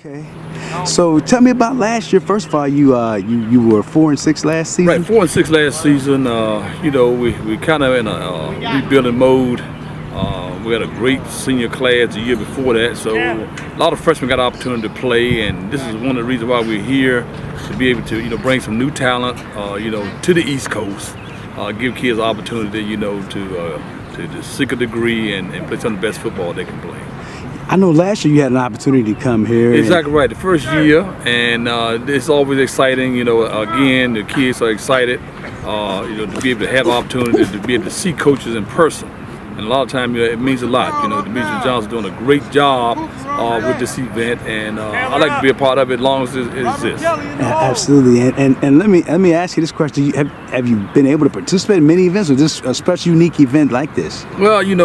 Okay. So tell me about last year. First of all, you were 4-6 last season. Right, 4-6 last season. You know, we kind of in a rebuilding mode. We had a great senior class the year before that, so a lot of freshmen got an opportunity to play, and this is one of the reasons why we're here, to be able to bring some new talent to the East Coast, give kids an opportunity to seek a degree and play some of the best football they can play. I know last year you had an opportunity to come here. Exactly right, the first year, and it's always exciting. Again, the kids are excited, to be able to have the opportunity to be able to see coaches in person. And a lot of times, it means a lot. Demetrius Johnson's doing a great job with this event, and I like to be a part of it as long as it exists. Absolutely. And let me ask you this question: Have you been able to participate in many events, or just a special, unique event like this? Well, we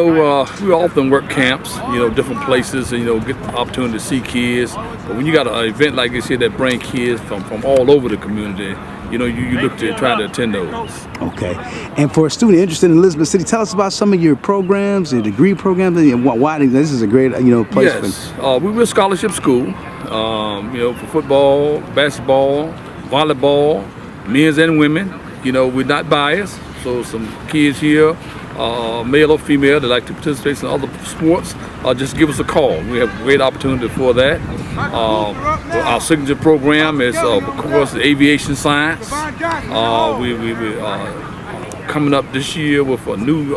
often work camps, different places, and get the opportunity to see kids. But when you got an event like this here that bring kids from all over the community, you look to try to attend those. Okay. And for a student interested in Elizabeth City, tell us about some of your programs, your degree programs, and why this is a great place. Yes. We're a scholarship school, for football, basketball, volleyball, men's and women. We're not biased, so some kids here, male or female, that like to participate in other sports, just give us a call. We have a great opportunity for that. Our signature program is, of course, aviation science. We're coming up this year with a new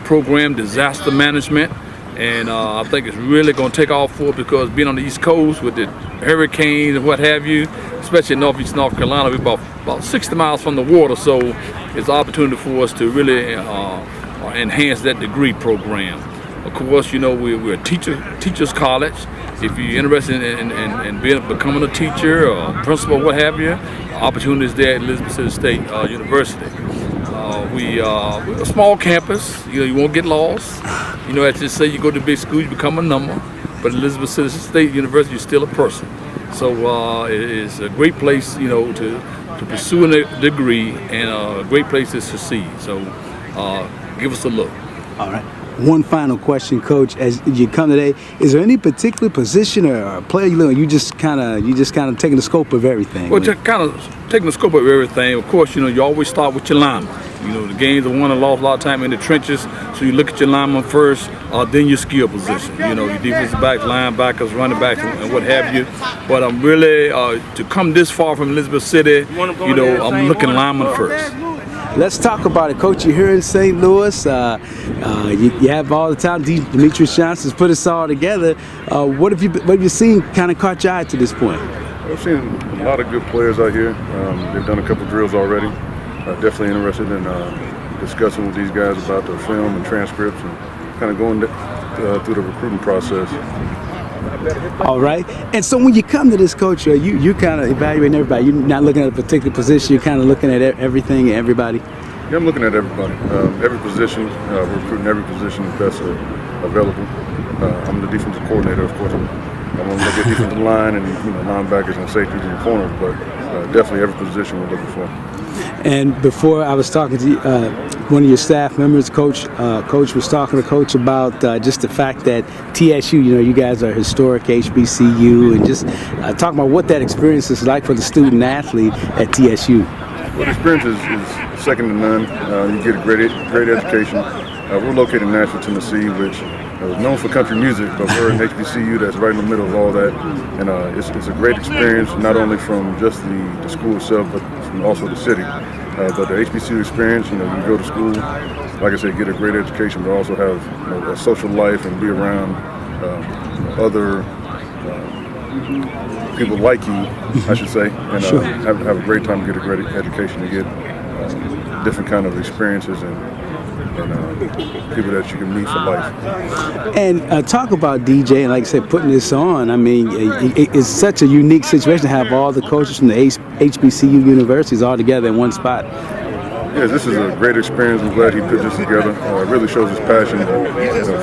program, disaster management. And I think it's really going to take off for it, because being on the East Coast with the hurricanes and what have you, especially in Northeast North Carolina, we're about 60 miles from the water, so it's an opportunity for us to really enhance that degree program. Of course, we're a teacher's college. If you're interested in becoming a teacher or principal, what have you, opportunities there at Elizabeth City State University. We're a small campus. You won't get lost. As you say, you go to big school, you become a number. But Elizabeth City State University, you're still a person. So it's a great place, to pursue a degree, and a great place to succeed. So give us a look. All right. One final question, Coach. As you come today, is there any particular position or player you just kind of taking the scope of everything? Well, just kind of taking the scope of everything. Of course, you always start with your lineman. The games are won and lost a lot of time in the trenches, so you look at your lineman first, then your skill position. Your defensive backs, linebackers, running backs, and what have you. But I'm really to come this far from Elizabeth City, I'm looking lineman first. Let's talk about it, Coach. You're here in St. Louis. You have all the time. Demetrius Johnson's put us all together. What have you seen kind of caught your eye to this point? I've seen a lot of good players out here. They've done a couple drills already. Definitely interested in discussing with these guys about the film and transcripts, and kind of going through the recruiting process. All right. And so when you come to this, Coach, you kind of evaluating everybody. You're not looking at a particular position. You're kind of looking at everything and everybody. Yeah, I'm looking at everybody. Every position, we're recruiting every position that's available. I'm the defensive coordinator, of course. I'm going to look at defensive line and linebackers and safeties and corners, but definitely every position we're looking for. And before I was talking to one of your staff members, Coach was talking to Coach about just the fact that TSU, you guys are a historic HBCU, and just talking about what that experience is like for the student athlete at TSU. Well, the experience is second to none. You get a great education. We're located in Nashville, Tennessee, which is known for country music, but we're an HBCU that's right in the middle of all that. And it's a great experience, not only from just the school itself, but from also the city. But the HBCU experience, you go to school, like I said, get a great education, but also have a social life and be around other people like you, I should say, and have a great time, get a great education, to get different kind of experiences and people that you can meet for life. And talk about DJ, and like I said, putting this on. I mean, it's such a unique situation to have all the coaches from the HBCU universities all together in one spot. Yes, this is a great experience. I'm glad he put this together. It really shows his passion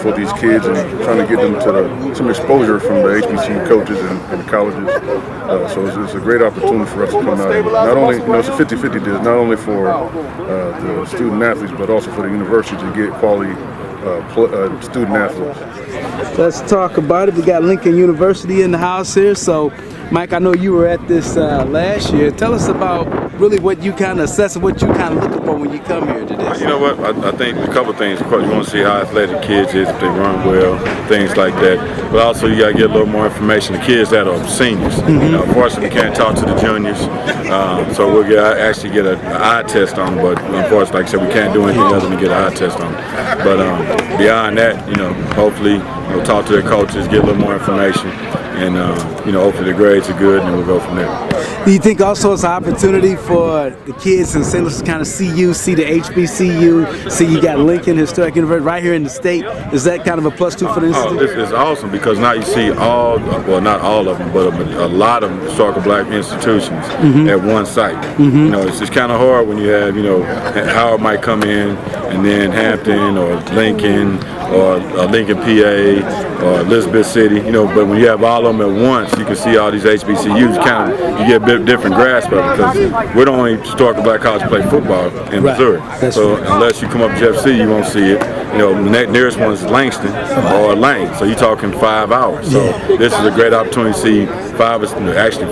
for these kids and trying to get them to some exposure from the HBCU coaches and the colleges. So it's a great opportunity for us to come out. And not only, it's a 50-50 deal, not only for the student athletes, but also for the university to get quality student athletes. Let's talk about it. We got Lincoln University in the house here. So, Mike, I know you were at this last year. Tell us about really what you kind of assess and what you kind of looking for when you come here today. You know what? I think a couple things. Of course, you want to see how athletic kids is, if they run well, things like that. But also, you got to get a little more information. The kids that are seniors. You know, unfortunately, we can't talk to the juniors. So we'll actually get an eye test on them. But unfortunately, like I said, we can't do anything other than get an eye test on them. But beyond that, you know, hopefully, talk to their coaches, get a little more information. And, hopefully the grades are good, and then we'll go from there. Do you think also it's an opportunity for the kids in St. Louis to kind of see you, see the HBCU, see you got Lincoln Historic University right here in the state? Is that kind of a +2 for the institute? This is awesome because now you see not all of them, but a lot of historical black institutions at one site. You know, it's just kind of hard when you have, Howard might come in, and then Hampton or Lincoln or Lincoln, PA, or Elizabeth City, but when you have all of them at once, you can see all these HBCUs, you get a bit different grasp of it, because we're the only historical black college to play football in Missouri. So unless you come up to Jeff City, you won't see it. The nearest one is Langston or Lane, so you're talking 5 hours. So this is a great opportunity to see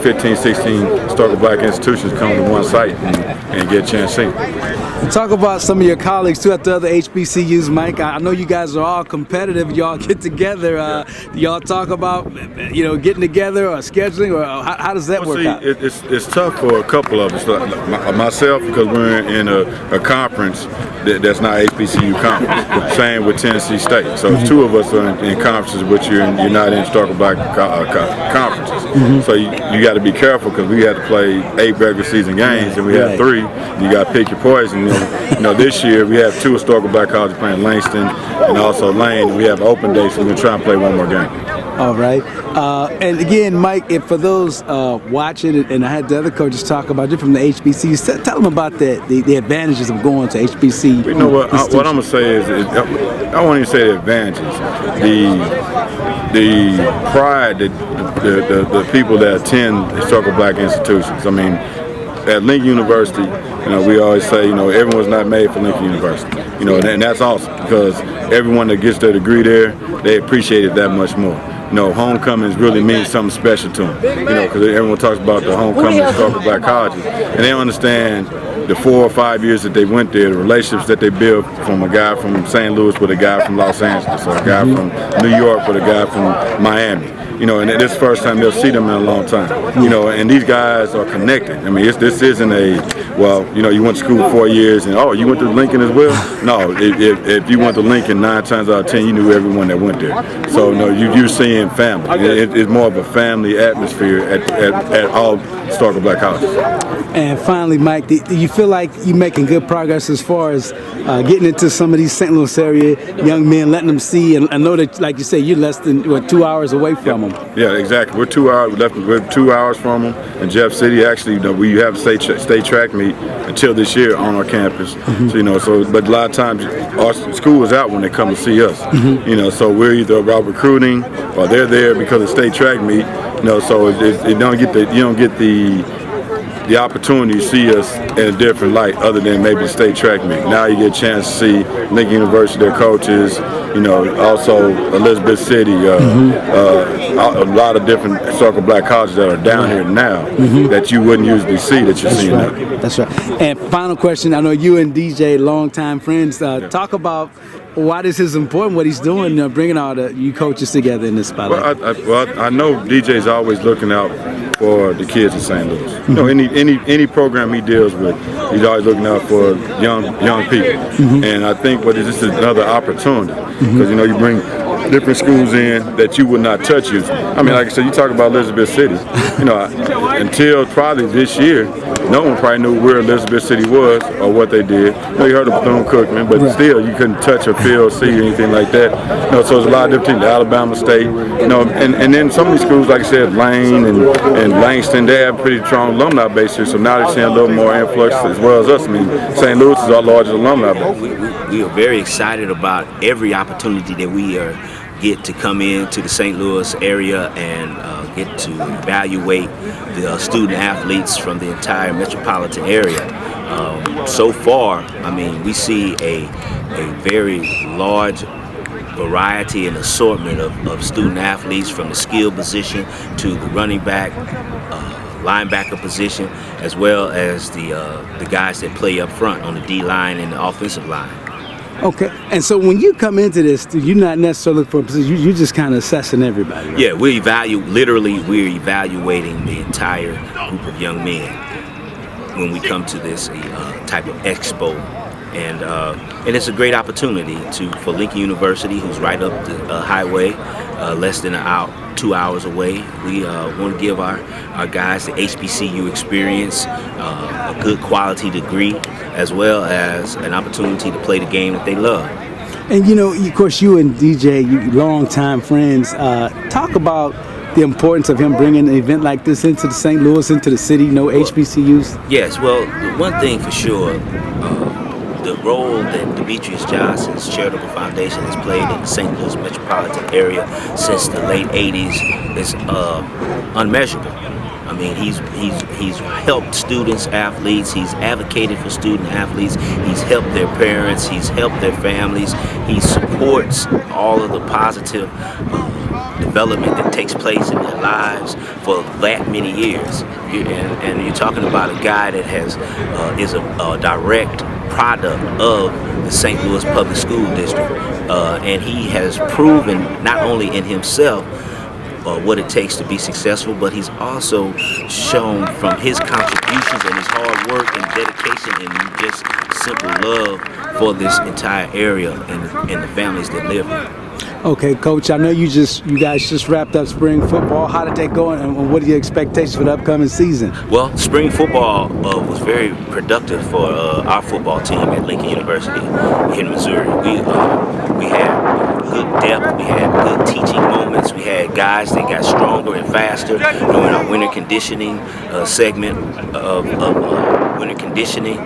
15, 16 historical black institutions come to one site and get a chance to see. Talk about some of your colleagues too at the other HBCUs, Mike. I know you guys are all competitive. Y'all get together. Y'all talk about getting together or scheduling, or how does that work out? It's tough for a couple of us. Myself, because we're in a conference that's not HBCU conference. Same with Tennessee State. So it's 2 of us are in conferences, which you're not in historical black conferences. So you got to be careful, because we had to play 8 regular season games, and we had 3. You got to pick your poison. This year we have 2 historical black colleges playing Langston and also Lane. We have open days, so we're going to try and play one more game. All right. And again, Mike, if for those watching, and I had the other coaches talk about it from the HBCUs, tell them about the advantages of going to HBC. You know what I'm going to say is, I won't even say the advantages. The pride that the people that attend historical black institutions. I mean, at Lincoln University, we always say, everyone's not made for Lincoln University. And that's awesome, because everyone that gets their degree there, they appreciate it that much more. Homecomings really means something special to them. Because everyone talks about the homecoming of historical black colleges, and they don't understand the 4 or 5 years that they went there, the relationships that they built, from a guy from St. Louis with a guy from Los Angeles, or a guy from New York with a guy from Miami. And this is the first time they'll see them in a long time. And these guys are connected. I mean, this isn't you went to school 4 years and, you went to Lincoln as well? No, if you went to Lincoln 9 times out of 10, you knew everyone that went there. So, you're seeing family. It's more of a family atmosphere at all historical black colleges. And finally, Mike, do you feel like you're making good progress as far as getting into some of these St. Louis area young men, letting them see, and I know that, like you say, you're less than 2 hours away from them. Yeah, exactly. We're 2 hours. We're 2 hours from them. In Jeff City, actually, we have a state track meet until this year on our campus. So but a lot of times our school is out when they come to see us. So we're either about recruiting or they're there because of state track meet. So you don't get the opportunity to see us in a different light, other than maybe the state track meet. Now you get a chance to see Lincoln University, their coaches, also Elizabeth City, a lot of different historical black colleges that are down here now that you wouldn't usually see that you're seeing now. That's right. And final question, I know you and DJ, longtime friends, talk about why this is important, what he's doing, bringing all you coaches together in this spotlight. I know DJ's always looking out for the kids in St. Louis. Any program he deals with, he's always looking out for young people. And I think this is another opportunity, because you bring different schools in that you would not touch usually. I mean, like I said, you talk about Elizabeth City. Until probably this year, no one probably knew where Elizabeth City was or what they did. You heard of Bethune-Cookman, but still you couldn't touch or feel or see anything like that. So there's a lot of different things. Alabama State, and then some of these schools, like I said, Lane and Langston, they have pretty strong alumni base here. So now they're seeing a little more influx as well as us. I mean, St. Louis is our largest alumni base. We are very excited about every opportunity that we get to come into the St. Louis area and get to evaluate the student athletes from the entire metropolitan area. So far, I mean, we see a very large variety and assortment of student athletes, from the skill position to the running back, linebacker position, as well as the guys that play up front on the D line and the offensive line. Okay, and so when you come into this, you're not necessarily looking for a position, you're just kind of assessing everybody, right? Yeah, we're evaluating the entire group of young men when we come to this type of expo. And it's a great opportunity for Lincoln University, who's right up the highway, less than 2 hours away. We want to give our guys the HBCU experience, a good quality degree, as well as an opportunity to play the game that they love. And you know, of course, you and DJ, you longtime friends, talk about the importance of him bringing an event like this into the St. Louis, into the city, HBCUs? Yes, well, one thing for sure, the role that Demetrius Johnson's charitable foundation has played in the St. Louis metropolitan area since the late 80s is unmeasurable. I mean, he's helped students, athletes, he's advocated for student athletes, he's helped their parents, he's helped their families, he supports all of the positive development that takes place in their lives for that many years. And you're talking about a guy that is a direct product of the St. Louis Public School District, and he has proven not only in himself what it takes to be successful, but he's also shown from his contributions and his hard work and dedication and just simple love for this entire area and the families that live here. Okay, Coach, I know you guys just wrapped up spring football. How did that go, and what are your expectations for the upcoming season? Well, spring football was very productive for our football team at Lincoln University in Missouri. We had good depth, we had good teaching moments, we had guys that got stronger and faster during our winter conditioning segment of winter conditioning.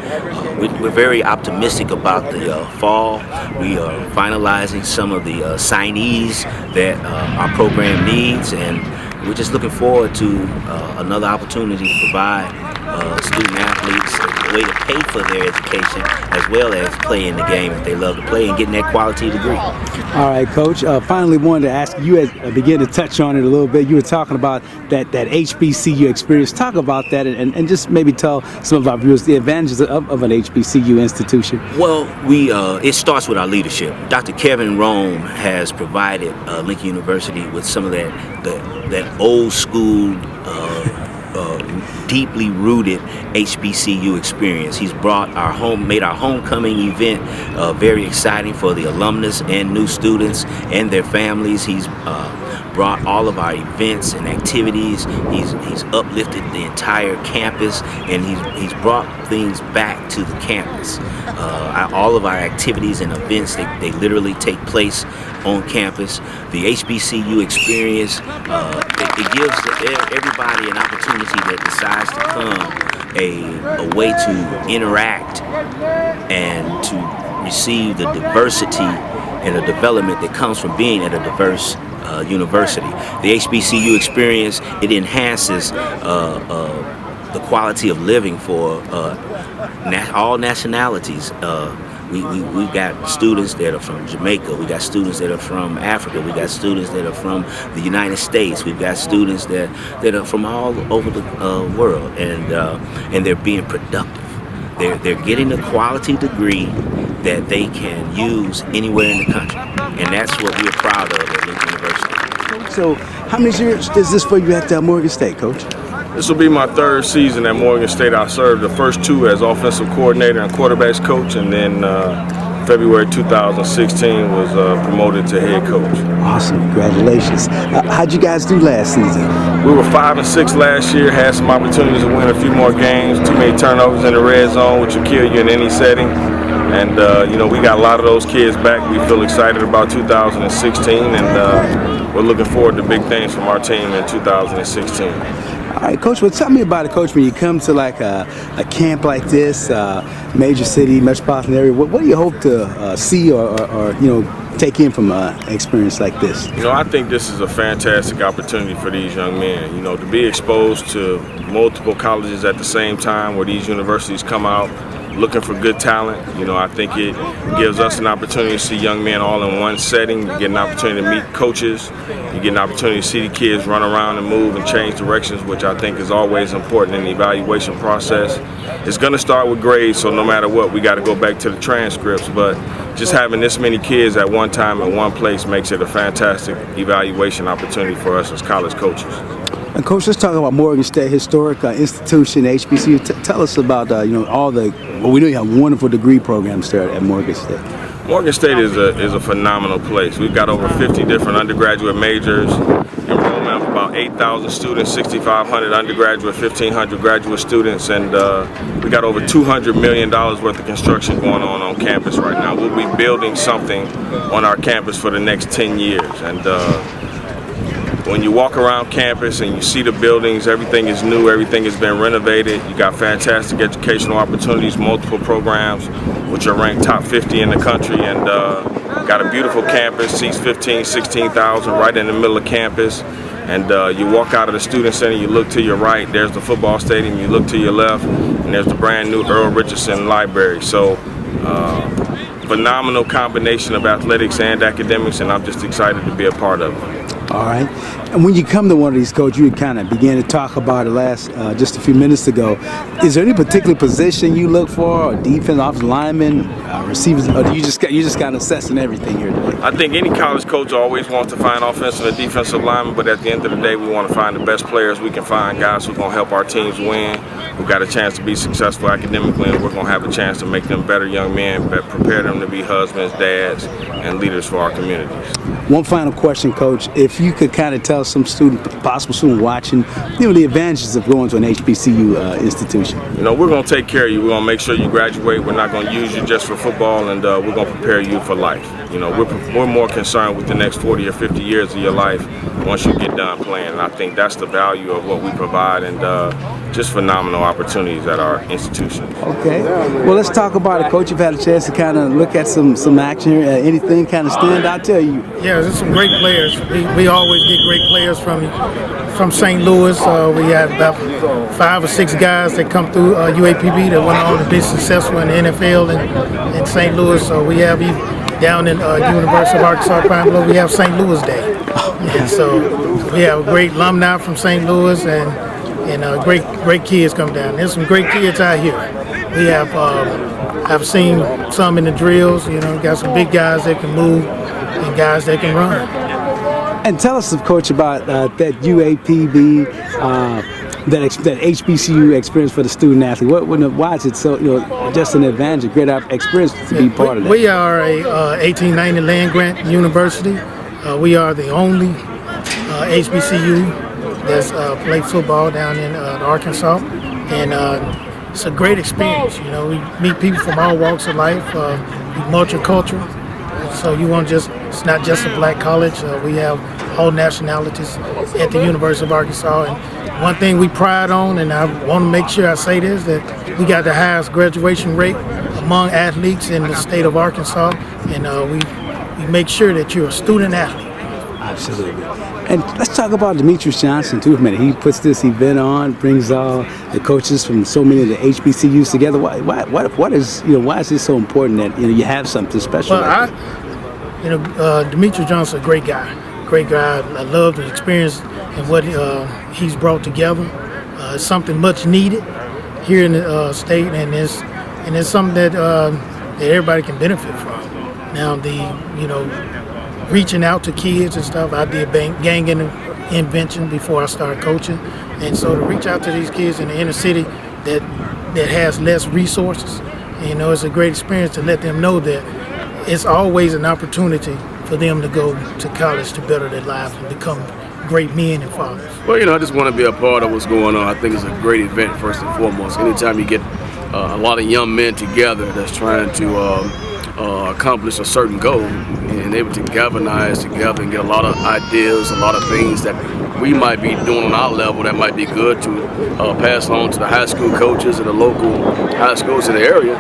We're very optimistic about the fall. We are finalizing some of the signees that our program needs, and we're just looking forward to another opportunity to provide student athletes a way to pay for their education, as well as playing the game that they love to play and getting that quality degree. All right, Coach. Finally, wanted to ask you, begin to touch on it a little bit. You were talking about that HBCU experience. Talk about that, and just maybe tell some of our viewers the advantages of an HBCU institution. Well, it starts with our leadership. Dr. Kevin Rome has provided Lincoln University with some of that old school, deeply rooted HBCU experience. He's made our homecoming event very exciting for the alumnus and new students and their families. He's brought all of our events and activities. He's uplifted the entire campus, and he's brought things back to the campus. All of our activities and events, they literally take place on campus. The HBCU experience, it gives everybody an opportunity that decides to come a way to interact and to receive the diversity and the development that comes from being at a diverse university. The HBCU experience, it enhances the quality of living for all nationalities. We've got students that are from Jamaica, we got students that are from Africa, we got students that are from the United States, we've got students that are from all over the world, and they're being productive. They're getting a quality degree that they can use anywhere in the country, and that's what we're proud of at Lincoln University. So, how many years is this for you at Morgan State, Coach? This will be my third season at Morgan State. I served the first two as offensive coordinator and quarterbacks coach, and then February 2016 was promoted to head coach. Awesome, congratulations. How'd you guys do last season? We were 5-6 last year, had some opportunities to win a few more games, too many turnovers in the red zone, which will kill you in any setting. And we got a lot of those kids back. We feel excited about 2016, and we're looking forward to big things from our team in 2016. All right, Coach, well, tell me about it, Coach. When you come to like a camp like this, major city, metropolitan area, what do you hope to see or take in from an experience like this? I think this is a fantastic opportunity for these young men, to be exposed to multiple colleges at the same time, where these universities come out looking for good talent. I think it gives us an opportunity to see young men all in one setting. You get an opportunity to meet coaches. You get an opportunity to see the kids run around and move and change directions, which I think is always important in the evaluation process. It's going to start with grades, so no matter what, we got to go back to the transcripts. But just having this many kids at one time in one place makes it a fantastic evaluation opportunity for us as college coaches. And Coach, let's talk about Morgan State, historic institution, HBCU. Tell us about all the. Well, we know you have wonderful degree programs there at Morgan State. Morgan State is a phenomenal place. We've got over 50 different undergraduate majors, enrollment of about 8,000 students, 6,500 undergraduate, 1,500 graduate students, and we got over $200 million worth of construction going on campus right now. We'll be building something on our campus for the next 10 years. And when you walk around campus and you see the buildings, everything is new, everything has been renovated. You got fantastic educational opportunities, multiple programs, which are ranked top 50 in the country, and got a beautiful campus, seats 15,000, 16,000 right in the middle of campus. And you walk out of the student center, you look to your right, there's the football stadium, you look to your left, and there's the brand new Earl Richardson Library. So phenomenal combination of athletics and academics, and I'm just excited to be a part of it. All right. And when you come to one of these, Coach, you kind of began to talk about it just a few minutes ago. Is there any particular position you look for, or defense, offensive lineman, receivers, or do you just kind of assessing everything here today? I think any college coach always wants to find offensive and defensive linemen, but at the end of the day, we want to find the best players we can find, guys who are going to help our teams win, who got a chance to be successful academically, and we're going to have a chance to make them better young men, prepare them to be husbands, dads, and leaders for our communities. One final question, Coach. If you could kind of tell some possible student watching, the advantages of going to an HBCU institution. We're going to take care of you. We're going to make sure you graduate. We're not going to use you just for football, and we're going to prepare you for life. We're more concerned with the next 40 or 50 years of your life once you get done playing. And I think that's the value of what we provide, and just phenomenal opportunities at our institution. Okay. Well, let's talk about it, Coach. You've had a chance to kind of look at some action here. Anything kind of stand out to you? Yeah, there's some great players. We always get great players from St. Louis. We have about 5 or 6 guys that come through UAPB that went on to be successful in the NFL in St. Louis. So we have down in University of Arkansas Pine Bluff, we have St. Louis Day. And so we have great alumni from St. Louis and great kids come down. There's some great kids out here. We have I've seen some in the drills. Got some big guys that can move and guys that can run. And tell us, Coach, about that UAPB, that HBCU experience for the student athlete. Why is it so, just an advantage, a great experience to be part of that? We are a 1890 land grant university. We are the only HBCU that's played football down in Arkansas, and it's a great experience. We meet people from all walks of life, multicultural. So it's not just a black college. We have all nationalities at the University of Arkansas. And one thing we pride on, and I want to make sure I say this, that we got the highest graduation rate among athletes in the state of Arkansas, and we make sure that you're a student athlete. Absolutely. And let's talk about Demetrius Johnson too for a minute. He puts this event on, brings all the coaches from so many of the HBCUs together. Why is this so important that you have something special? Well, Demetrius Johnson is a great guy. I love the experience and what he's brought together. It's something much needed here in the state, and it's something that everybody can benefit from. Now, reaching out to kids and stuff. I did gang intervention before I started coaching, and so to reach out to these kids in the inner city that has less resources, it's a great experience to let them know that it's always an opportunity for them to go to college to better their lives and become great men and fathers. Well, I just want to be a part of what's going on. I think it's a great event first and foremost. Anytime you get a lot of young men together that's trying to accomplish a certain goal and able to galvanize together and get a lot of ideas, a lot of things that we might be doing on our level that might be good to pass on to the high school coaches and the local high schools in the area.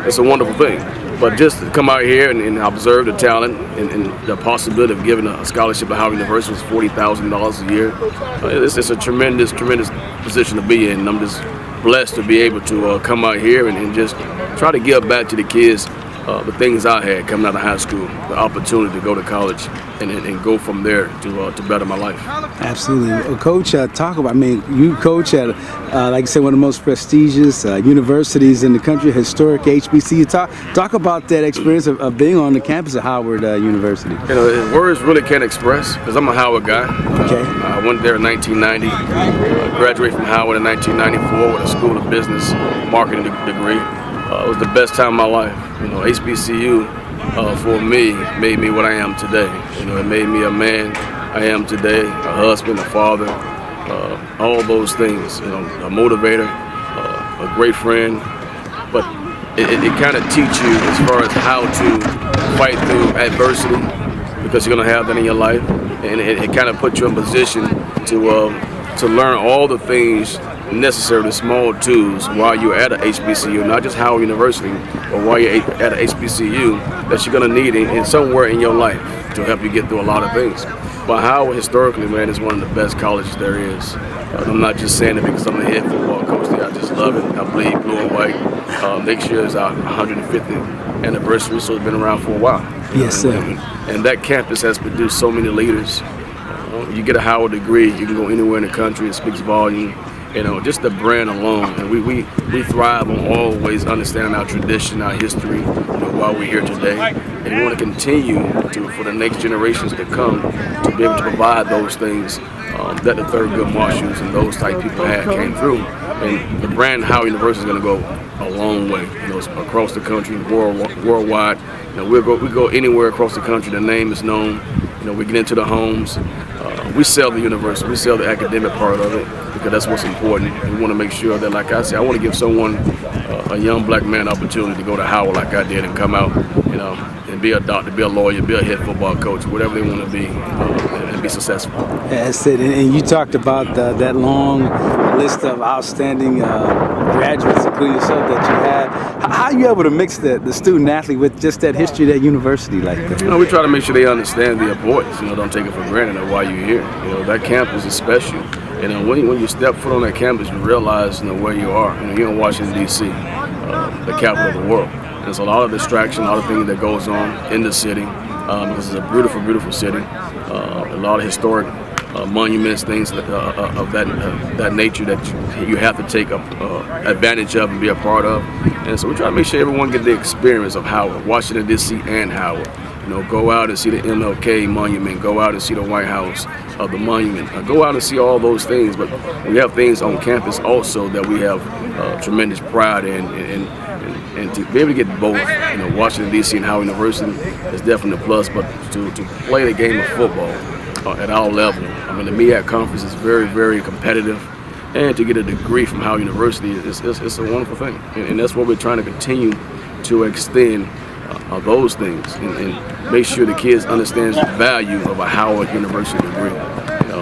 It's a wonderful thing. But just to come out here and observe the talent and the possibility of giving a scholarship at Howard University is $40,000 a year. It's a tremendous position to be in. And I'm just blessed to be able to come out here and just try to give back to the kids the things I had coming out of high school, the opportunity to go to college and go from there to better my life. Absolutely. Well, Coach, talk about, I mean, you coach at, like I said, one of the most prestigious universities in the country, historic HBCU. Talk about that experience of being on the campus of Howard University. You know, words really can't express, because I'm a Howard guy. Okay. I went there in 1990, graduated from Howard in 1994 with a School of Business Marketing degree. It was the best time of my life. You know, HBCU for me made me what I am today. You know, it made me a man I am today, a husband, a father, all those things. You know, a motivator, a great friend. But it kind of teaches you as far as how to fight through adversity, because you're going to have that in your life, and it kind of puts you in position to learn all the things necessary, the small tools, while you're at a HBCU, not just Howard University, but while you're at a HBCU, that you're going to need in somewhere in your life to help you get through a lot of things. But Howard, historically, man, is one of the best colleges there is. I'm not just saying it because I'm the head football coach there. I just love it. I bleed blue and white. Next year is our 150th anniversary, so it's been around for a while. Yes, sir. And that campus has produced so many leaders. You get a Howard degree, you can go anywhere in the country. It speaks volume. You know, just the brand alone, and we thrive on always understanding our tradition, our history, you know, while we're here today. And we want to continue for the next generations to come, to be able to provide those things that the Thurgood Marshalls and those type people came through. And the brand Howard University is going to go a long way, you know, across the country, worldwide. You know, we go anywhere across the country. The name is known. You know, we get into the homes. We sell the university. We sell the academic part of it, because that's what's important. We want to make sure that, like I said, I want to give someone, a young black man, opportunity to go to Howard like I did and come out, you know, and be a doctor, be a lawyer, be a head football coach, whatever they want to be, and be successful. That's it. And you talked about that long list of outstanding graduates, including yourself, that you have. How are you able to mix the student athlete with just that history of that university like that? You know, we try to make sure they understand the importance. You know, don't take it for granted of why you're here. You know, that campus is special. You know, when you step foot on that campus, you realize, you know, where you are. You know, you're in Washington, D.C., the capital of the world. There's a lot of distraction, a lot of things that goes on in the city, because it's a beautiful, beautiful city. A lot of historic monuments, things of that nature that you have to take advantage of and be a part of. And so we try to make sure everyone get the experience of Howard, Washington, D.C. and Howard. You know, go out and see the MLK monument, go out and see the White House of the monument, go out and see all those things. But we have things on campus also that we have tremendous pride in, and to be able to get both, you know, Washington, D.C. and Howard University is definitely a plus. But to play the game of football at our level, I mean, the MEAC conference is very, very competitive. And to get a degree from Howard University is a wonderful thing. And that's what we're trying to continue to extend those things and make sure the kids understand the value of a Howard University degree.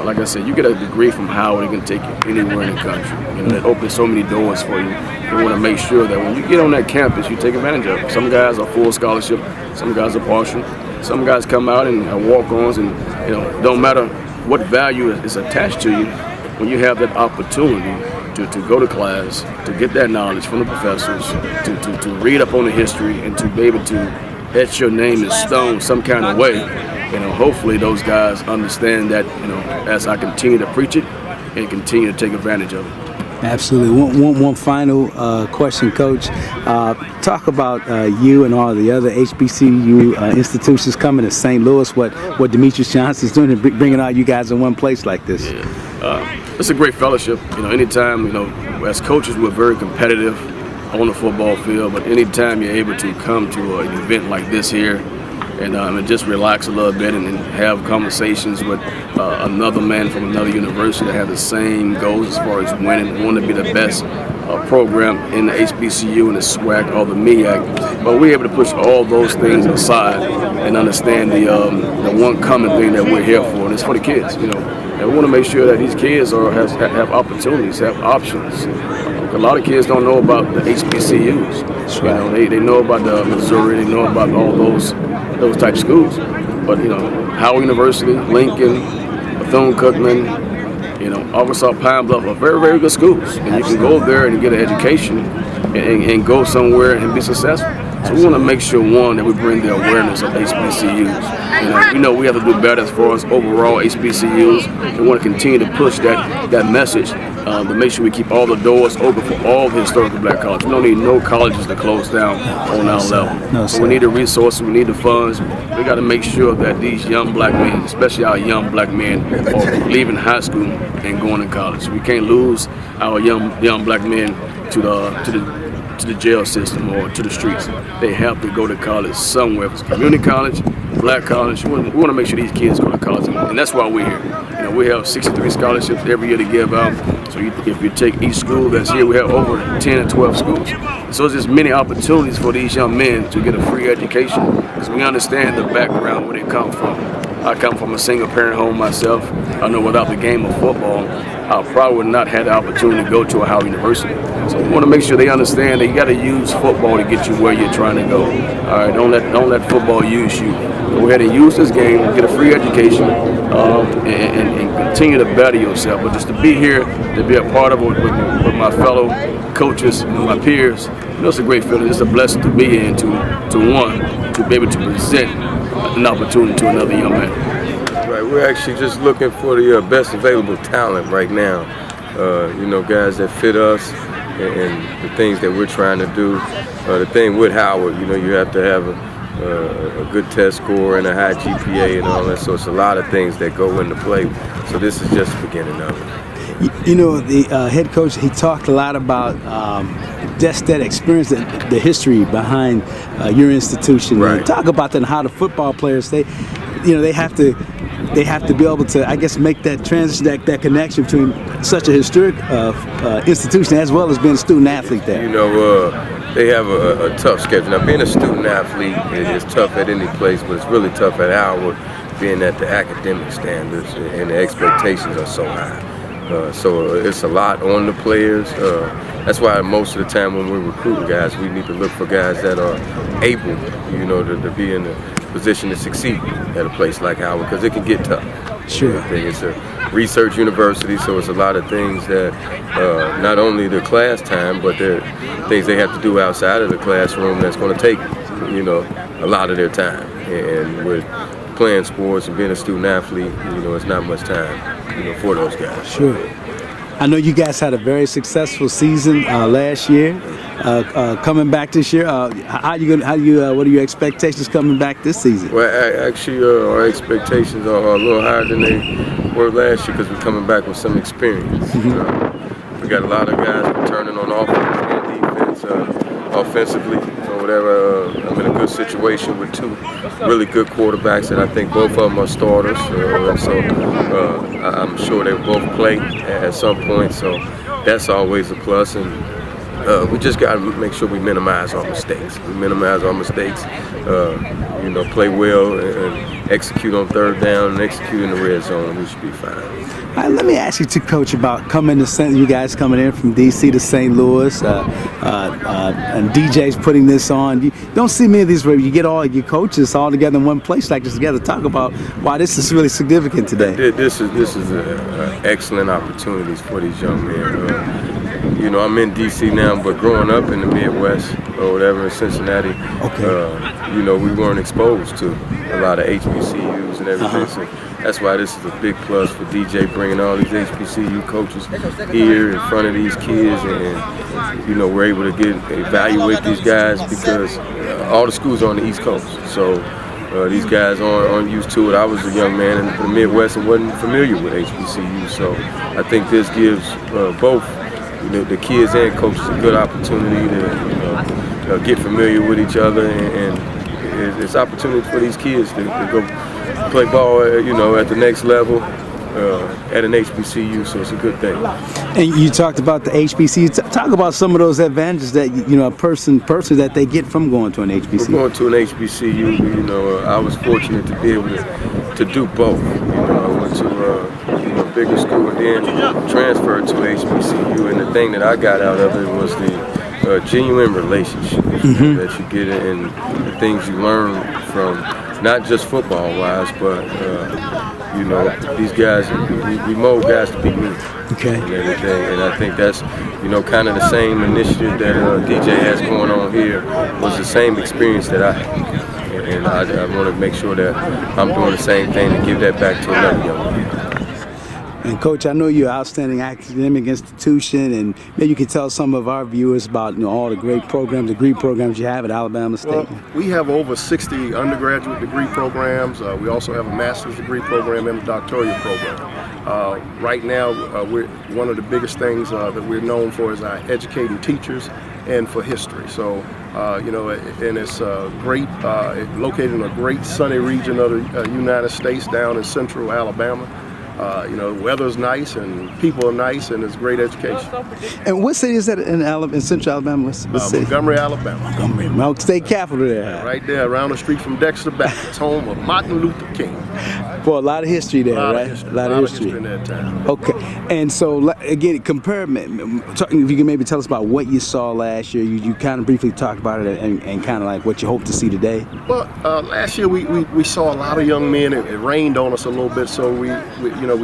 Like I said, you get a degree from Howard, it can take you anywhere in the country. You know, it opens so many doors for you. You want to make sure that when you get on that campus, you take advantage of it. Some guys are full scholarship, some guys are partial. Some guys come out and are walk-ons, and you know, don't matter what value is attached to you. When you have that opportunity to go to class, to get that knowledge from the professors, to read up on the history, and to be able to etch your name in stone some kind of way, you know, hopefully those guys understand that, you know, as I continue to preach it and continue to take advantage of it. Absolutely. One final question, Coach. Talk about you and all the other HBCU institutions coming to St. Louis, what Demetrius Johnson's doing, and bringing all you guys in one place like this. Yeah. It's a great fellowship. You know, anytime, you know, as coaches, we're very competitive on the football field, but anytime you're able to come to an event like this here and just relax a little bit and have conversations with another man from another university that have the same goals as far as winning, want to be the best program in the HBCU and the SWAC or the MEAC, but we're able to push all those things aside and understand the one common thing that we're here for, and it's for the kids, you know. And we want to make sure that these kids have opportunities, have options. A lot of kids don't know about the HBCUs. Right. You know, they know about the Missouri, they know about all those type schools. But you know, Howard University, Lincoln, Bethune-Cookman, You know, Arkansas, Pine Bluff are very, very good schools, and you can go there and get an education and go somewhere and be successful. So we want to make sure, one, that we bring the awareness of HBCUs. You know we have to do better as far as overall HBCUs. We want to continue to push that message, but make sure we keep all the doors open for all the historically black colleges. We don't need no colleges to close down on our level. No, so we need the resources, we need the funds. We got to make sure that these young black men, especially our young black men, are leaving high school and going to college. We can't lose our young black men to the jail system or to the streets. They have to go to college somewhere. If it's community college, black college, we want to make sure these kids go to college, and that's why we're here. You know, we have 63 scholarships every year to give out. So if you take each school that's here, we have over 10 or 12 schools. So there's many opportunities for these young men to get a free education, because we understand the background where they come from. I come from a single parent home myself. I know without the game of football, I probably would not have the opportunity to go to a Howard University. So we want to make sure they understand that you got to use football to get you where you're trying to go. All right, don't let football use you. Go ahead and use this game, get a free education, and continue to better yourself. But just to be here, to be a part of it with my fellow coaches and my peers, you know, it's a great feeling. It's a blessing to be in, to be able to present an opportunity to another young man. Right, we're actually just looking for the best available talent right now. You know, guys that fit us and the things that we're trying to do. The thing with Howard, you know, you have to have a good test score and a high GPA and all that. So it's a lot of things that go into play. So this is just the beginning of it. You know, the head coach, he talked a lot about just that experience, the history behind your institution. Right. Talk about that and how the football players, they have to be able to, I guess, make that transition, that connection between such a historic institution as well as being a student athlete there. You know, they have a tough schedule. Now, being a student athlete is tough at any place, but it's really tough at Howard, being that the academic standards and the expectations are so high. So it's a lot on the players. That's why most of the time when we're recruiting guys, we need to look for guys that are able, you know, to be in a position to succeed at a place like Howard, because it can get tough. Sure. It's a research university, so it's a lot of things that not only the class time, but there are things they have to do outside of the classroom that's going to take, you know, a lot of their time. And with playing sports and being a student athlete, you know, it's not much time, you know, for those guys. Sure. I know you guys had a very successful season last year. Coming back this year, what are your expectations coming back this season? Well, actually, our expectations are a little higher than they were last year because we're coming back with some experience. Mm-hmm. We got a lot of guys returning on offense and defense, offensively or whatever. I'm in a good situation with two really good quarterbacks, and I think both of them are starters. So I'm sure they'll both play at some point. So that's always a plus. And we just got to make sure we minimize our mistakes. You know, play well and execute on third down and execute in the red zone. We should be fine. All right, let me ask you, Coach, about you guys coming in from D.C. to St. Louis, and DJ's putting this on. You don't see many of these where you get all your coaches all together in one place like this together. Talk about why this is really significant today. This is excellent opportunities for these young men. You know, I'm in D.C. now, but growing up in the Midwest or whatever in Cincinnati, you know, we weren't exposed to a lot of HBCUs and everything. So that's why this is a big plus for DJ, bringing all these HBCU coaches here in front of these kids, and you know, we're able to evaluate these guys because all the schools are on the East Coast. So these guys aren't used to it. I was a young man in the Midwest and wasn't familiar with HBCU. So I think this gives both, you know, the kids and coaches a good opportunity to get familiar with each other, and it's opportunity for these kids to go play ball, you know, at the next level at an HBCU. So it's a good thing. And you talked about the HBCU. Talk about some of those advantages that, you know, a person that they get from going to an HBCU. Going to an HBCU, you know, I was fortunate to be able to do both. You know, I went to a bigger school and then transferred to HBCU, and the thing that I got out of it was the genuine relationships that you get and the things you learn from not just football-wise, but you know, these guys, we mold guys to be me. Okay. And everything, and I think that's, you know, kind of the same initiative that DJ has going on here was the same experience that I had. And I want to make sure that I'm doing the same thing to give that back to another young man. And Coach, I know you're an outstanding academic institution, and maybe you could tell some of our viewers about, you know, all the great programs, degree programs you have at Alabama State. Well, we have over 60 undergraduate degree programs. We also have a master's degree program and a doctoral program. Right now, we're one of the biggest things that we're known for is our educating teachers and for history. So, you know, and it's great, located in a great sunny region of the United States down in central Alabama. You know, the weather's nice and people are nice, and it's great education. And what city is that in central Alabama? What city? Montgomery, Alabama. Montgomery, Milk State Capital there. Right there, around the street from Dexter Baptist, home of Martin Luther King. Boy, a lot of history there, right? A lot of history in that town. Okay, and so again, if you can maybe tell us about what you saw last year. You kind of briefly talked about it, and kind of like what you hope to see today. Well, last year we saw a lot of young men. It rained on us a little bit, so we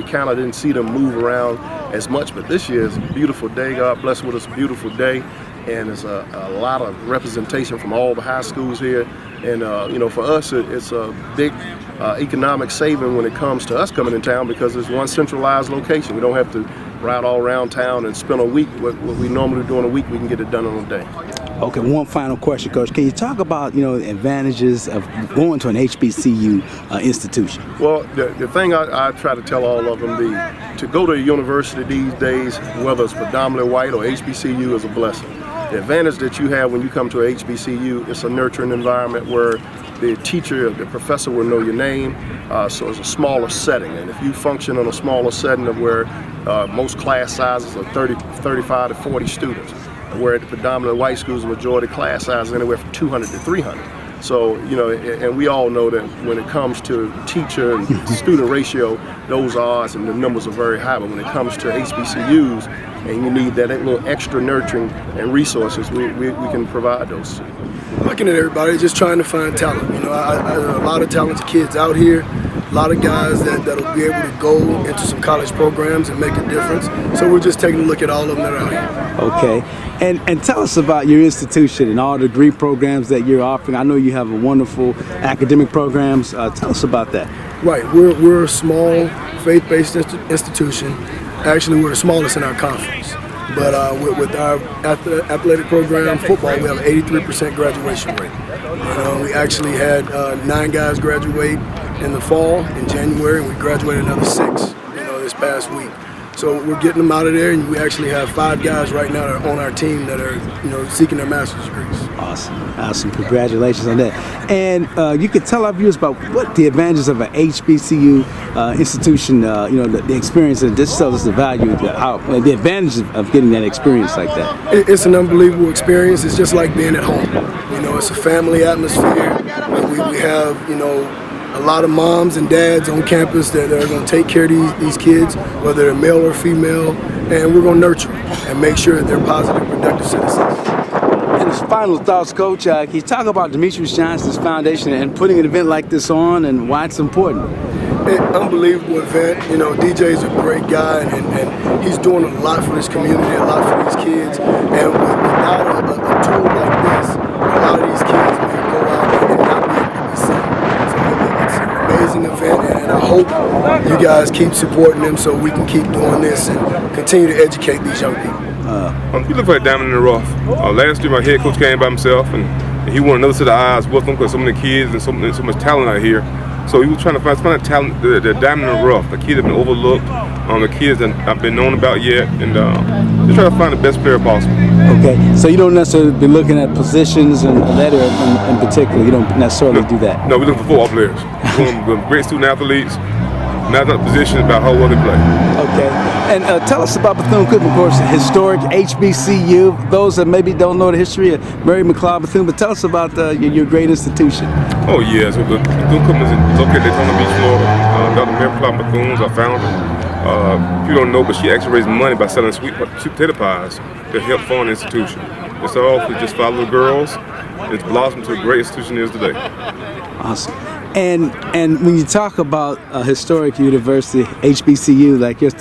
kind of didn't see them move around as much. But this year is a beautiful day. God bless with us, a beautiful day, and there's a lot of representation from all the high schools here. And you know, for us, it's a big economic saving when it comes to us coming in town, because it's one centralized location. We don't have to ride all around town and spend a week. What we normally do in a week, we can get it done in a day. Okay, one final question, Coach. Can you talk about, you know, the advantages of going to an HBCU institution? Well, the thing I try to tell all of them, to go to a university these days, whether it's predominantly white or HBCU, is a blessing. The advantage that you have when you come to a HBCU, it's a nurturing environment where the teacher, the professor will know your name, so it's a smaller setting. And if you function in a smaller setting of where most class sizes are 35 to 40 students, where at the predominant white schools, the majority class size is anywhere from 200 to 300. So, you know, and we all know that when it comes to teacher and student ratio, those odds and the numbers are very high. But when it comes to HBCUs, and you need that little extra nurturing and resources, we can provide those. Looking at everybody, just trying to find talent. You know, a lot of talented kids out here, a lot of guys that'll be able to go into some college programs and make a difference. So we're just taking a look at all of them that are out here. Okay. And tell us about your institution and all the degree programs that you're offering. I know you have a wonderful academic programs. Tell us about that. Right. We're a small faith-based institution. Actually, we're the smallest in our conference. But with our athletic program, football, we have an 83% graduation rate. We actually had 9 guys graduate in the fall, in January, and we graduated another 6, this past week. So we're getting them out of there, and we actually have 5 guys right now that are on our team that are, seeking their master's degrees. Awesome. Congratulations on that. And you could tell our viewers about what the advantages of an HBCU institution, the experience, and just tell us the value, the advantages of getting that experience like that. It's an unbelievable experience. It's just like being at home. It's a family atmosphere. We have, a lot of moms and dads on campus that are going to take care of these kids, whether they're male or female, and we're going to nurture them and make sure that they're positive, productive citizens. And his final thoughts, Coach, can you talk about Demetrius Johnson's foundation and putting an event like this on and why it's important? Unbelievable event. DJ is a great guy, and he's doing a lot for this community, a lot for these kids. And without a tool like this, a lot of these kids may go out and not be able to be seen. So it's an amazing event, and I hope you guys keep supporting them so we can keep doing this and continue to educate these young people. You look like a diamond in the rough. Last year my head coach came by himself, and he wanted another set of eyes with him because so many kids and so much talent out here. So he was trying to find that talent, the diamond in the rough, the kids that have been overlooked, the kids that I've been known about yet, and just trying to find the best player possible. Okay, so you don't necessarily be looking at positions and that in particular. You don't necessarily do that. No, we're looking for football players. We're looking for great student athletes. Not the position, about how well they play. Okay, and tell us about Bethune-Cookman, of course, historic HBCU. Those that maybe don't know the history of Mary McLeod Bethune, but tell us about your great institution. Oh yeah, so Bethune-Cookman is located in Daytona Beach, Florida. Dr. Mary McLeod Bethune is our founder. You don't know, but she actually raised money by selling sweet potato pies to help fund the institution. It's all for just 5 little girls. It's blossomed to a great institution it is today. Awesome. And when you talk about a historic university, HBCU, like yours,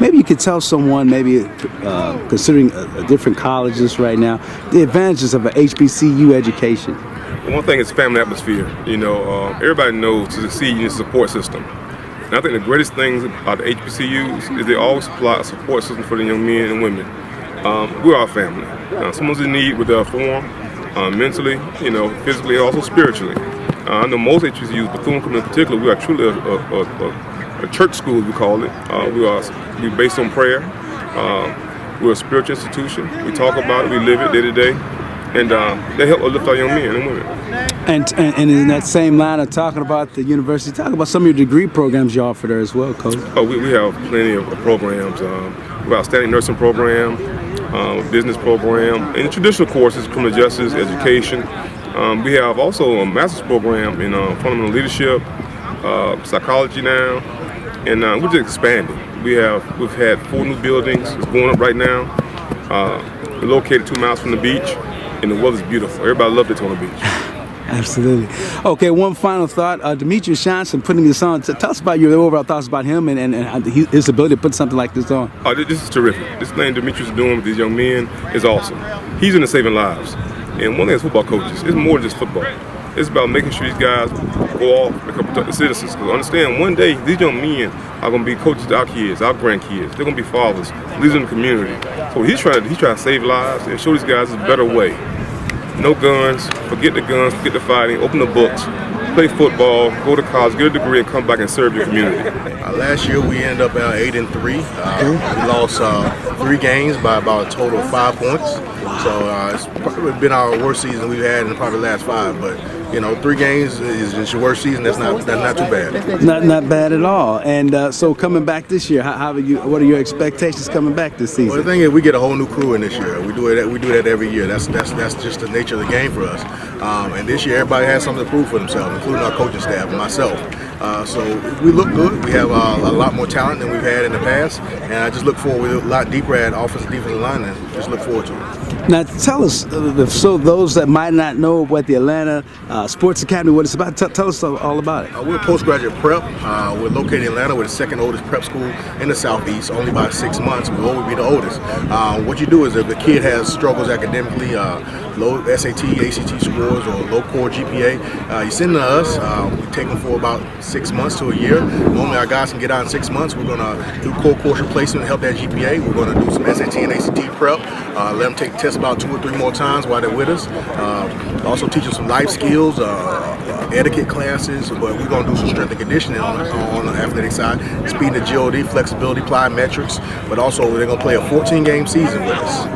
maybe you could tell someone, maybe considering different colleges right now, the advantages of an HBCU education. One thing is family atmosphere. You know, everybody knows to succeed, you need a support system. And I think the greatest things about the HBCUs is they always supply a support system for the young men and women. We're our family. Someone's in need with their form, mentally, you know, physically, also spiritually. I know most HBCUs, Bethune-Cookman in particular, we are truly a church school, we call it. We're based on prayer. We're a spiritual institution. We talk about it, we live it day to day, and they help lift our young men and women. And in that same line of talking about the university, talk about some of your degree programs you offer there as well, Coach. Oh, we have plenty of programs. We have a outstanding nursing program, business program, and traditional courses, criminal justice, education. We have also a master's program in fundamental leadership, psychology now, and we're just expanding. We've had 4 new buildings. It's going up right now. We're located 2 miles from the beach, and the weather's beautiful. Everybody loves Daytona Beach. Absolutely. Okay, one final thought. Demetrius Johnson putting this on. Tell us about your overall thoughts about him and his ability to put something like this on. Oh, this is terrific. This thing Demetrius is doing with these young men is awesome. He's into saving lives. And one thing as football coaches, it's more than just football. It's about making sure these guys go off and protect the citizens. Because understand, one day, these young men are going to be coaches to our kids, our grandkids. They're going to be fathers, leaders in the community. So he's trying to save lives and show these guys a better way. No guns, forget the guns, forget the fighting, open the books, play football, go to college, get a degree, and come back and serve your community. Last year we ended up 8-3. We lost 3 games by about a total of 5 points. So it's probably been our worst season we've had in probably the last 5. But you know, 3 games is your worst season. That's not too bad. Not bad at all. And so coming back this year, what are your expectations coming back this season? Well, the thing is, we get a whole new crew in this year. We do that every year. That's just the nature of the game for us. And this year, everybody has something to prove for themselves, including our coaching staff and myself. So we look good. We have a lot more talent than we've had in the past, and I just look forward. We're a lot deeper at offensive, defensive line, and just look forward to it. Now, tell us, so those that might not know what the Atlanta Sports Academy, what it's about, tell us all about it. We're a postgraduate prep. We're located in Atlanta. We're the 2nd oldest prep school in the Southeast, only by 6 months. We'll always be the oldest. What you do is if the kid has struggles academically, low SAT, ACT scores, or low core GPA, you send them to us. We take them for about 6 months to a year. Normally our guys can get out in 6 months. We're going to do core course replacement to help that GPA. We're going to do some SAT and ACT prep. Let them take the test about 2 or 3 more times while they're with us. Also teach them some life skills, etiquette classes, but we're going to do some strength and conditioning on the athletic side, speed and agility, flexibility, plyometrics, but also they're going to play a 14-game season with us.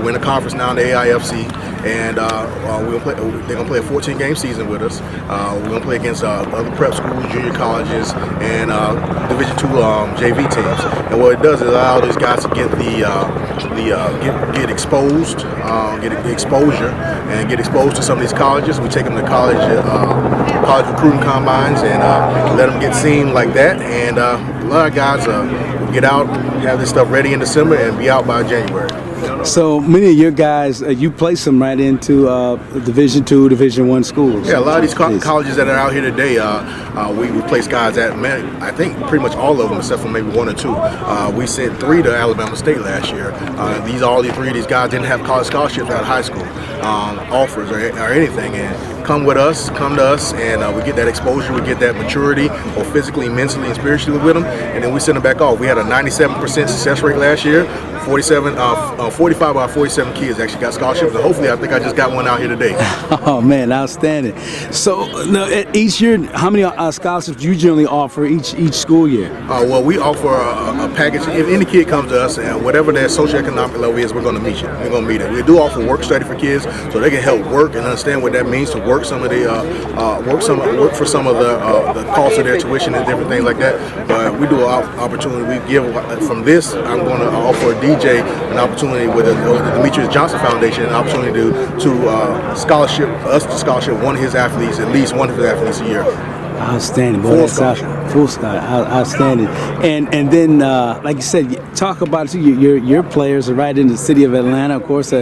We're in a conference now in the AIFC, and they're going to play a 14-game season with us. We're going to play against other prep schools, junior colleges, and Division II JV teams. And what it does is allow these guys to get get exposed, get exposure, and get exposed to some of these colleges. We take them to college recruiting combines and let them get seen like that. And a lot of guys get out, have this stuff ready in December, and be out by January. So many of your guys, you place them right into Division II, Division I schools. Yeah, a lot of these colleges that are out here today, we place guys at, I think pretty much all of them except for maybe 1 or 2. We sent 3 to Alabama State last year. All 3 of these guys didn't have college scholarships out of high school, offers or anything. And come to us, and we get that exposure, we get that maturity, both physically, mentally, and spiritually with them, and then we send them back off. We had a 97% success rate last year. 45 out of 47 kids actually got scholarships, and hopefully I think I just got one out here today. Oh man, outstanding. So each year, how many scholarships do you generally offer each school year? Well, we offer a package. If any kid comes to us and whatever their socioeconomic level is, we're going to meet you. We're going to meet it. We do offer work study for kids so they can help work and understand what that means to work some of the work for some of the costs of their tuition and different things like that. But we do an opportunity. We give from this. I'm going to offer a DJ an opportunity with the Demetrius Johnson Foundation, an opportunity to scholarship one of his athletes, at least one of his athletes a year. Outstanding, boy. Full scholarship. Outstanding. And then, like you said, talk about your players are right in the city of Atlanta, of course.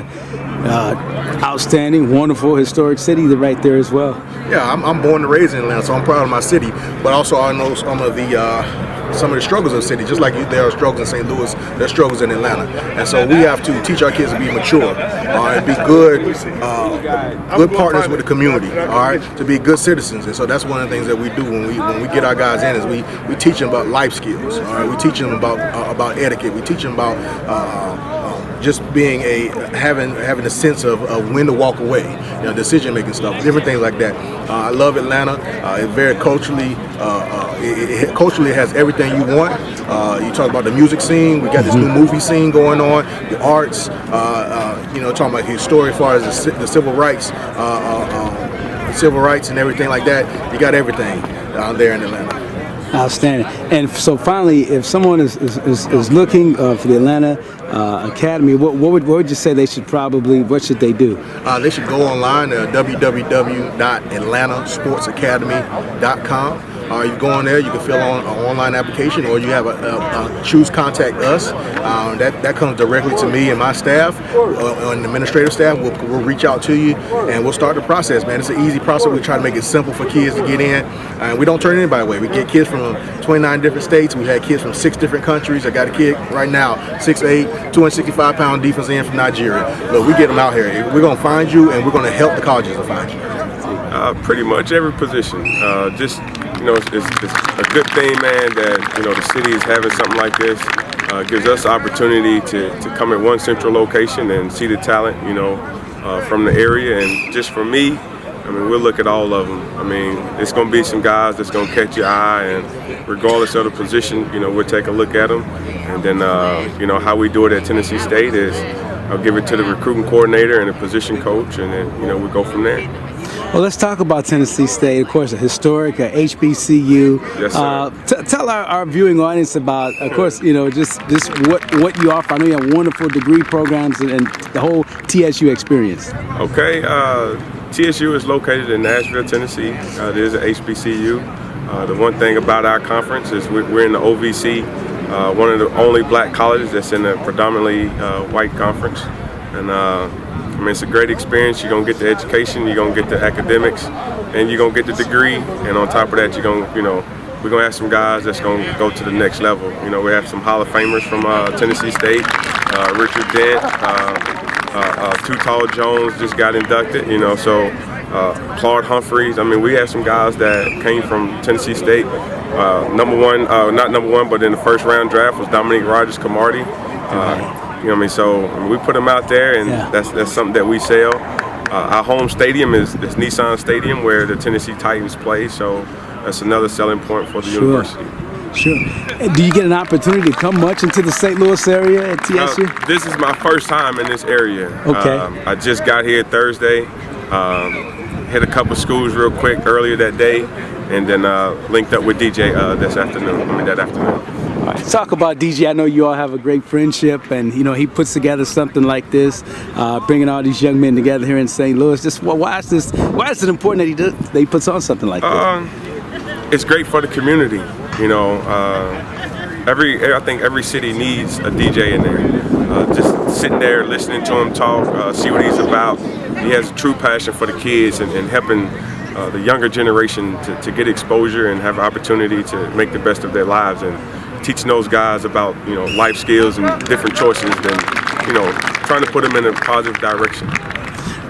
Outstanding, wonderful, historic city right there as well. Yeah, I'm born and raised in Atlanta, so I'm proud of my city. But also, I know some of the struggles of the city. Just like there are struggles in St. Louis, there are struggles in Atlanta, and so we have to teach our kids to be mature and be good partners with the community. All right, to be good citizens. And so that's one of the things that we do when we get our guys in is we teach them about life skills. All right, we teach them about etiquette. We teach them about just being having a sense of when to walk away, decision making stuff, different things like that. I love Atlanta. It's very culturally, it has everything you want. You talk about the music scene. We got this new movie scene going on. The arts, talking about history as far as the civil rights and everything like that. You got everything there in Atlanta. Outstanding. And so finally, if someone is looking for the Atlanta Academy, what would you say what should they do? They should go online at www.atlantasportsacademy.com. You go on there, you can fill out an online application, or you have choose contact us. That comes directly to me and my staff, and administrative staff. We'll reach out to you, and we'll start the process, man. It's an easy process. We try to make it simple for kids to get in, and we don't turn anybody away. We get kids from 29 different states. We had kids from 6 different countries. I got a kid right now, 6'8", 265-pound defensive end from Nigeria. Look, we get them out here. We're going to find you, and we're going to help the colleges to find you. Pretty much every position. It's a good thing, man, that the city is having something like this. Gives us the opportunity to come at one central location and see the talent, from the area. And just for me, we'll look at all of them. It's going to be some guys that's going to catch your eye, and regardless of the position, we'll take a look at them. And then, how we do it at Tennessee State is I'll give it to the recruiting coordinator and the position coach, and then, we go from there. Well, let's talk about Tennessee State, of course, a historic HBCU. Yes, sir. Tell our viewing audience about, of course, just what you offer. I know you have wonderful degree programs and the whole TSU experience. Okay, TSU is located in Nashville, Tennessee. It is an HBCU. The one thing about our conference is we're in the OVC, one of the only black colleges that's in a predominantly white conference. And it's a great experience. You're going to get the education, you're going to get the academics, and you're going to get the degree. And on top of that, we're going to have some guys that's going to go to the next level. We have some Hall of Famers from Tennessee State. Richard Dent, Too Tall Jones just got inducted, Claude Humphreys. We have some guys that came from Tennessee State. Not number one, but in the first round draft was Dominique Rogers-Camardi. So we put them out there, and that's something that we sell. Our home stadium is Nissan Stadium, where the Tennessee Titans play, so that's another selling point for the university. Sure. Do you get an opportunity to come much into the St. Louis area at TSU? This is my first time in this area. Okay. I just got here Thursday, hit a couple schools real quick earlier that day, and then linked up with DJ that afternoon. All right, talk about DJ. I know you all have a great friendship, and he puts together something like this, bringing all these young men together here in St. Louis. Just why is it important that he puts on something like this? It's great for the community. I think every city needs a DJ in there. Just sitting there, listening to him talk, see what he's about. He has a true passion for the kids and helping the younger generation to get exposure and have opportunity to make the best of their lives, and teaching those guys about life skills and different choices than trying to put them in a positive direction.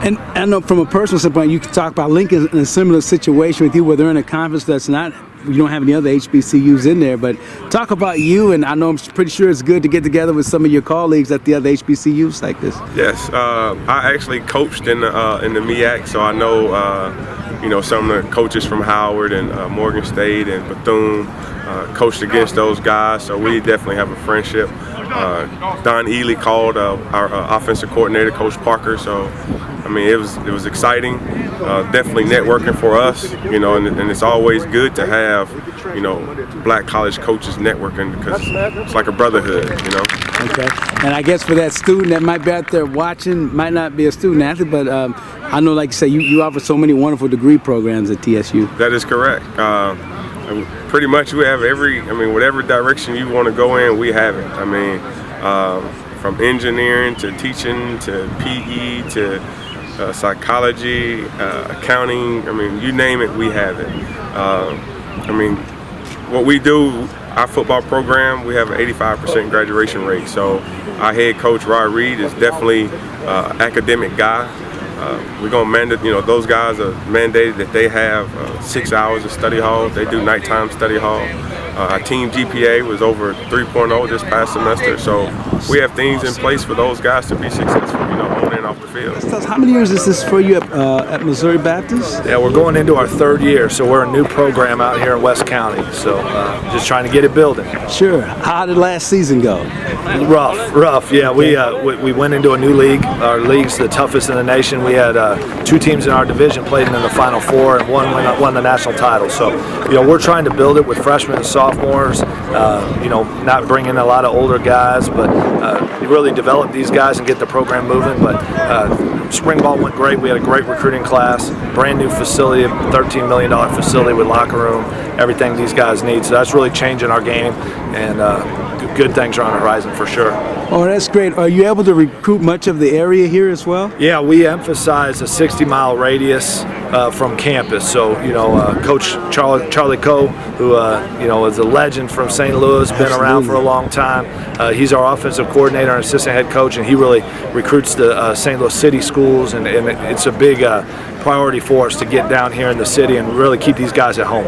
And I know from a personal standpoint, you can talk about Lincoln in a similar situation with you, where they're in a conference that's not, you don't have any other HBCUs in there, but talk about you, and I know I'm pretty sure it's good to get together with some of your colleagues at the other HBCUs like this. Yes, I actually coached in the MEAC, so I know some of the coaches from Howard and Morgan State and Bethune, coached against those guys, so we definitely have a friendship. Don Ely called our offensive coordinator, Coach Parker, so mean, it was exciting. Definitely networking for us, you know, and it's always good to have, you know, black college coaches networking because it's like a brotherhood, you know. Okay. And I guess for that student that might be out there watching, might not be a student athlete, but I know, like you say, you offer so many wonderful degree programs at TSU. That is correct. Pretty much we have whatever direction you want to go in, we have it. I mean, from engineering to teaching to PE to psychology, accounting, I mean, you name it, we have it. I mean, what we do, our football program, we have an 85% graduation rate. So our head coach, Rod Reed, is definitely an academic guy. We're going to mandate, you know, those guys are mandated that they have 6 hours of study hall. They do nighttime study hall. Our team GPA was over 3.0 this past semester. So we have things in place for those guys to be successful, you know, on and off the field. How many years is this for you at Missouri Baptist? Yeah, we're going into our 3rd year, so we're a new program out here in West County. So just trying to get it building. Sure. How did last season go? Rough. Yeah, we went into a new league. Our league's the toughest in the nation. We had 2 teams in our division played in the Final Four, and one won the national title. So, you know, we're trying to build it with freshmen and sophomores. You know, not bring in a lot of older guys, but really develop these guys and get the program moving. But spring ball went great. We had a great recruiting class, brand new facility, $13 million facility with locker room, everything these guys need. So that's really changing our game, and good things are on the horizon for sure. Oh, that's great. Are you able to recruit much of the area here as well? Yeah, we emphasize a 60-mile radius from campus. So, you know, Coach Charlie Coe, who, you know, is a legend from St. Louis, been around for a long time. He's our offensive coordinator and assistant head coach, and he really recruits the St. Louis City schools, and it's a big priority for us to get down here in the city and really keep these guys at home.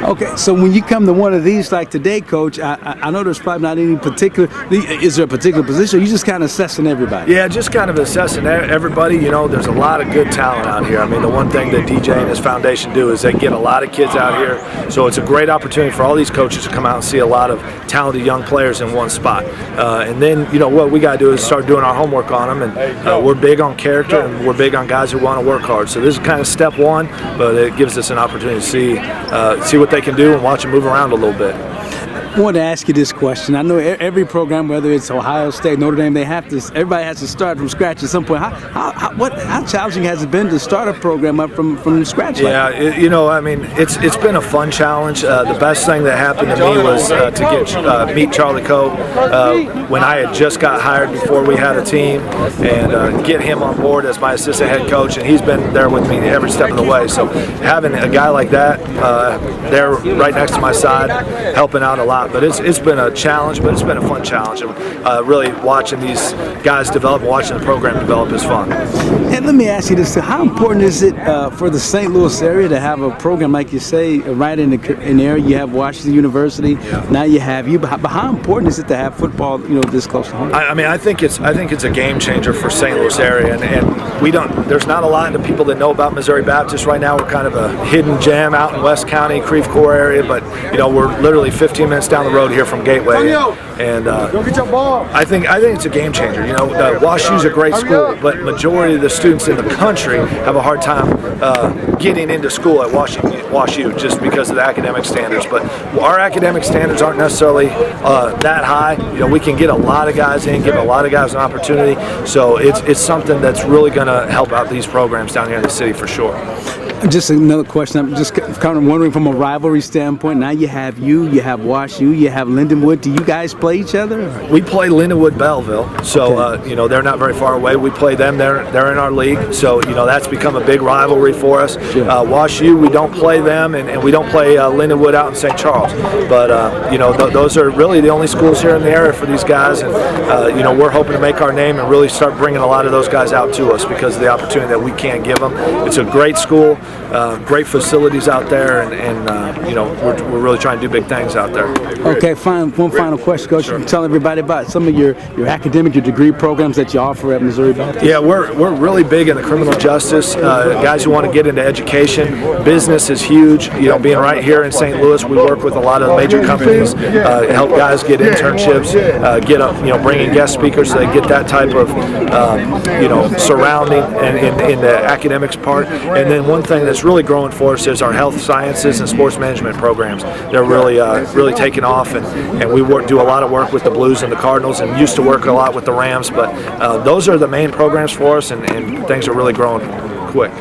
Okay, so when you come to one of these like today, Coach, I know there's probably not any particular, is there a particular position, or you just kind of assessing everybody? Yeah, just kind of assessing everybody. You know, there's a lot of good talent out here. I mean, the one thing that DJ and his foundation do is they get a lot of kids out here, so it's a great opportunity for all these coaches to come out and see a lot of talented young players in one spot. And then, you know, what we got to do is start doing our homework on them, and we're big on character, and we're big on guys who want to work hard. So this is kind of step one, but it gives us an opportunity to see what they can do and watch them move around a little bit. I want to ask you this question. I know every program, whether it's Ohio State, Notre Dame, everybody has to start from scratch at some point. How challenging has it been to start a program up from scratch? Yeah, you know, I mean, it's been a fun challenge. The best thing that happened to me was to meet Charlie Coe when I had just got hired before we had a team, and get him on board as my assistant head coach, and he's been there with me every step of the way. So having a guy like that there right next to my side, helping out a lot. But it's been a challenge, but it's been a fun challenge. And really watching these guys develop, watching the program develop is fun. And let me ask you this: how important is it for the St. Louis area to have a program like you say right in the area? You have Washington University, now you have you. But how important is it to have football, you know, this close to home? I mean, I think it's a game changer for St. Louis area, and we don't. There's not a lot of people that know about Missouri Baptist right now. We're kind of a hidden gem out in West County, Creve Coeur area, but you know, we're literally 15 minutes down the road here from Gateway, and I think it's a game changer. You know, WashU's a great school, but majority of the students in the country have a hard time getting into school at WashU just because of the academic standards. But our academic standards aren't necessarily that high. You know, we can get a lot of guys in, give a lot of guys an opportunity. So it's something that's really going to help out these programs down here in the city for sure. Just another question. I'm just kind of wondering from a rivalry standpoint. Now you have WashU, you have Lindenwood. Do you guys play each other? We play Lindenwood Belleville, so you know, they're not very far away. We play them. They're in our league, so you know, that's become a big rivalry for us. Sure. WashU, we don't play them, and we don't play Lindenwood out in St. Charles. But you know, those are really the only schools here in the area for these guys, and you know, we're hoping to make our name and really start bringing a lot of those guys out to us because of the opportunity that we can give them. It's a great school. great facilities out there, and you know, we're really trying to do big things out there. Okay, fine. One final question, Coach. Sure. Tell everybody about some of your academic, your degree programs that you offer at Missouri Baptist. Yeah, we're really big in the criminal justice. Guys who want to get into education, business is huge. You know, being right here in St. Louis, we work with a lot of major companies, help guys get internships, get up, you know, bring in guest speakers so they get that type of you know, surrounding in the academics part. And then one thing that's really growing for us is our health sciences and sports management programs. They're really taking off, and we do a lot of work with the Blues and the Cardinals, and used to work a lot with the Rams. But those are the main programs for us, and things are really growing quick.